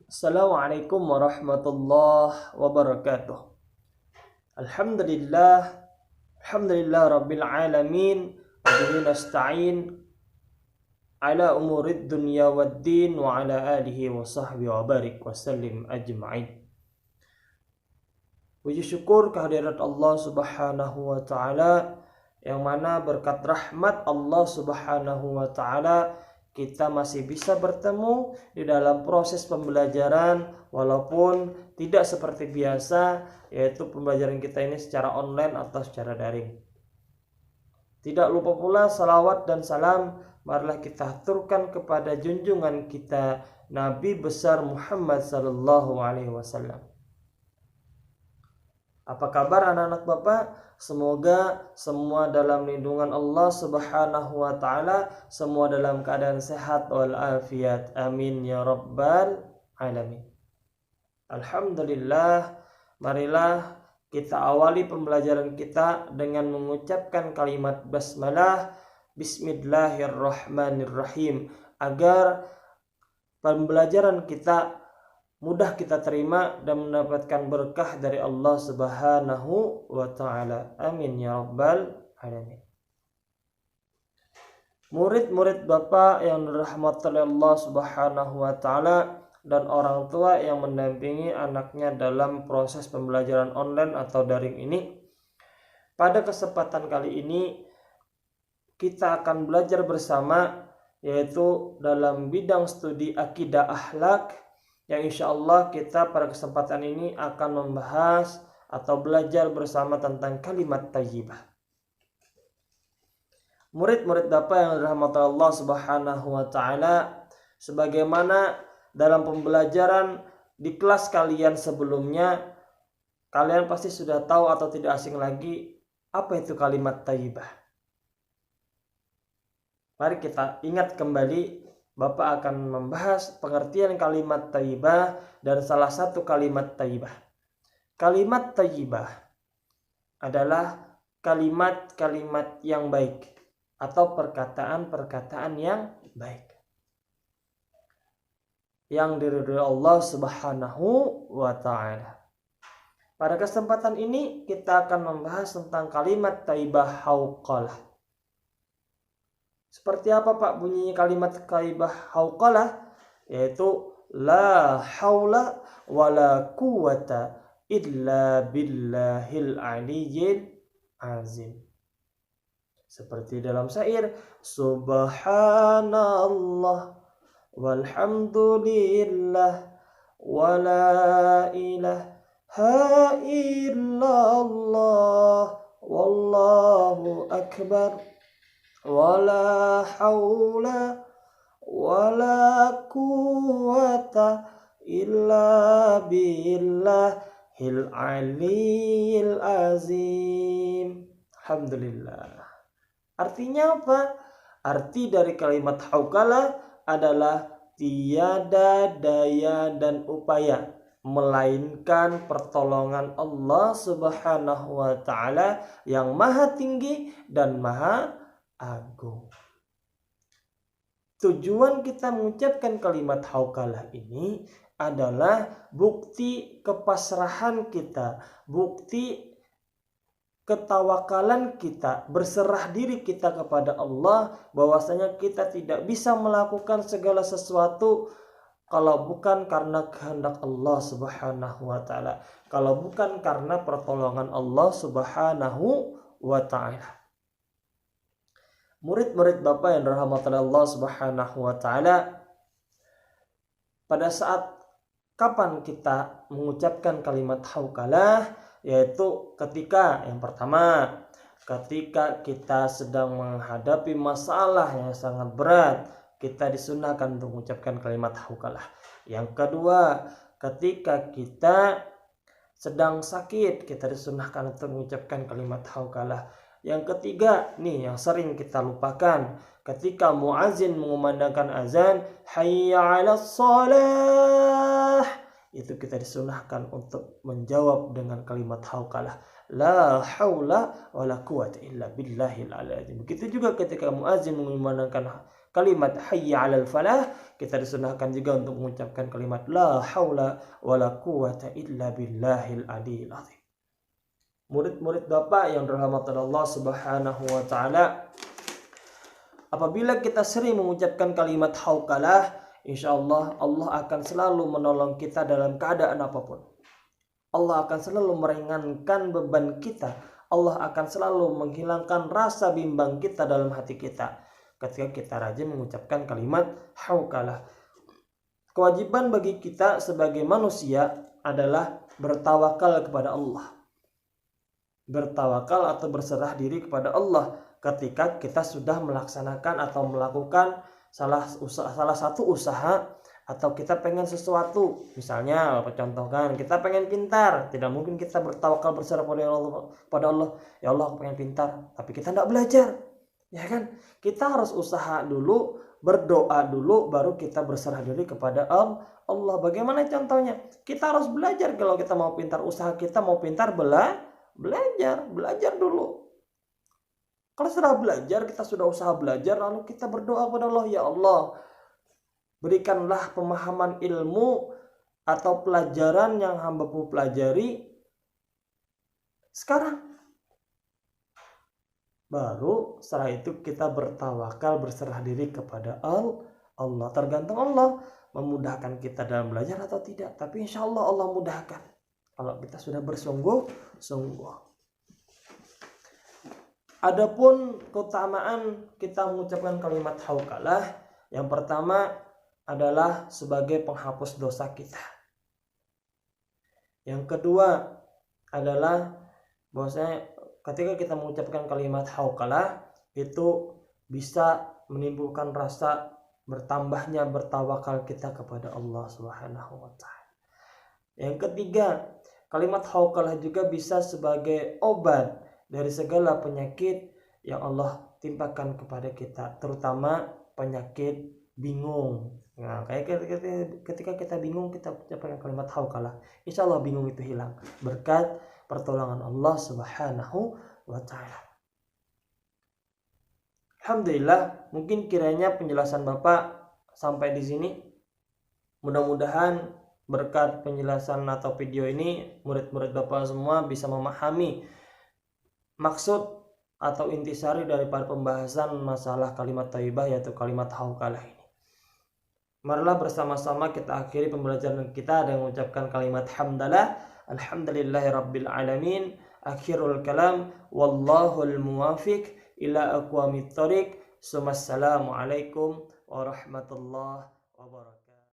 Assalamualaikum warahmatullahi wabarakatuh. Alhamdulillah, alhamdulillah rabbil alamin. Wa bihi nasta'in ala umurid dunya waddin wa ala alihi wa sahbihi wa barik wa sallim ajma'in. Puji syukur kehadirat Allah Subhanahu wa taala, yang mana berkat rahmat Allah Subhanahu wa taala kita masih bisa bertemu di dalam proses pembelajaran, walaupun tidak seperti biasa, yaitu pembelajaran kita ini secara online atau secara daring. Tidak lupa pula salawat dan salam marilah kita aturkan kepada junjungan kita Nabi besar Muhammad sallallahu alaihi wasallam. Apa kabar anak-anak Bapak? Semoga semua dalam lindungan Allah Subhanahu wa taala, semua dalam keadaan sehat wal afiat. Amin ya rabbal alamin. Alhamdulillah, marilah kita awali pembelajaran kita dengan mengucapkan kalimat basmalah, bismillahirrahmanirrahim, agar pembelajaran kita mudah kita terima dan mendapatkan berkah dari Allah Subhanahu wa taala. Amin ya rabbal alamin. Murid-murid Bapak yang dirahmati oleh Allah Subhanahu wa taala dan orang tua yang mendampingi anaknya dalam proses pembelajaran online atau daring ini, pada kesempatan kali ini kita akan belajar bersama, yaitu dalam bidang studi akidah akhlak, yang insya Allah kita pada kesempatan ini akan membahas atau belajar bersama tentang kalimat thayyibah. Murid-murid Bapak yang dirahmati Allah Subhanahu wa taala, sebagaimana dalam pembelajaran di kelas kalian sebelumnya, kalian pasti sudah tahu atau tidak asing lagi apa itu kalimat thayyibah. Mari kita ingat kembali. Bapak akan membahas pengertian kalimat thayyibah dan salah satu kalimat thayyibah. Kalimat thayyibah adalah kalimat-kalimat yang baik atau perkataan-perkataan yang baik yang diridhoi Allah Subhanahu wa taala. Pada kesempatan ini kita akan membahas tentang kalimat thayyibah hauqalah. Seperti apa Pak bunyinya kalimat thayyibah hauqalah? Yaitu la haula wala quwata illa billahil aliyyil azim. Seperti dalam syair, subhanallah walhamdulillah wala ilaha illallah wallahu akbar wala haula wala quwata illa billahil aliyil azim. Alhamdulillah. Artinya apa? Arti dari kalimat hauqalah adalah tiada daya dan upaya melainkan pertolongan Allah Subhanahu wa taala yang maha tinggi dan maha agung. Tujuan kita mengucapkan kalimat hauqalah ini adalah bukti kepasrahan kita, bukti ketawakalan kita, berserah diri kita kepada Allah, bahwasanya kita tidak bisa melakukan segala sesuatu kalau bukan karena kehendak Allah Subhanahu wa taala, kalau bukan karena pertolongan Allah Subhanahu wa taala. Murid-murid Bapak yang dirahmati Allah Subhanahu wa taala, pada saat kapan kita mengucapkan kalimat hauqalah? Yaitu ketika yang pertama, ketika kita sedang menghadapi masalah yang sangat berat, kita disunahkan untuk mengucapkan kalimat hauqalah. Yang kedua, ketika kita sedang sakit, kita disunahkan untuk mengucapkan kalimat hauqalah. Yang ketiga, nih yang sering kita lupakan, ketika muazin mengumandangkan azan, hayya 'alas shalah, itu kita disunahkan untuk menjawab dengan kalimat hauqalah, la haula wala quwwata illa billahil aliyil azim. Begitu juga ketika muazin mengumandangkan kalimat hayya 'alal falah, kita disunahkan juga untuk mengucapkan kalimat la haula wala quwata illa billahil aliyil azim. Murid-murid Bapak yang dirahmati Allah Subhanahu wa taala, apabila kita sering mengucapkan kalimat hauqalah, insyaallah Allah akan selalu menolong kita dalam keadaan apapun. Allah akan selalu meringankan beban kita. Allah akan selalu menghilangkan rasa bimbang kita dalam hati kita ketika kita rajin mengucapkan kalimat hauqalah. Kewajiban bagi kita sebagai manusia adalah bertawakal kepada Allah. Bertawakal atau berserah diri kepada Allah ketika kita sudah melaksanakan atau melakukan salah satu usaha, atau kita pengen sesuatu. Misalnya contohkan kita pengen pintar, tidak mungkin kita bertawakal berserah pada Allah, ya Allah aku pengen pintar, tapi kita tidak belajar, ya kan? Kita harus usaha dulu, berdoa dulu, baru kita berserah diri kepada Allah. Bagaimana contohnya? Kita harus belajar. Kalau kita mau pintar, usaha kita mau pintar, belajar dulu. Kalau sudah belajar, kita sudah usaha belajar, lalu kita berdoa kepada Allah, ya Allah, berikanlah pemahaman ilmu atau pelajaran yang hamba-Mu pelajari sekarang. Baru setelah itu kita bertawakal, berserah diri kepada Allah. Tergantung Allah memudahkan kita dalam belajar atau tidak. Tapi insya Allah Allah mudahkan kalau kita sudah bersungguh-sungguh. Adapun keutamaan kita mengucapkan kalimat hauqalah, yang pertama adalah sebagai penghapus dosa kita. Yang kedua adalah bahwasanya ketika kita mengucapkan kalimat hauqalah itu bisa menimbulkan rasa bertambahnya bertawakal kita kepada Allah Subhanahu wa taala. Yang ketiga, kalimat hauqalah juga bisa sebagai obat dari segala penyakit yang Allah timpakan kepada kita, terutama penyakit bingung. Nah, ketika kita bingung, kita ucapkan kalimat hauqalah, insya Allah bingung itu hilang berkat pertolongan Allah Subhanahu wa ta'ala. Alhamdulillah, mungkin kiranya penjelasan Bapak sampai di sini. Mudah-mudahan berkat penjelasan atau video ini, murid-murid Bapak semua bisa memahami maksud atau intisari daripada pembahasan masalah kalimat thayyibah, yaitu kalimat hauqalah ini. Marilah bersama-sama kita akhiri pembelajaran kita dengan mengucapkan kalimat hamdalah. Alhamdulillahirabbil alamin. Akhirul kalam, wallahul muwafiq ila aqwamit thoriq. Assalamualaikum warahmatullahi wabarakatuh.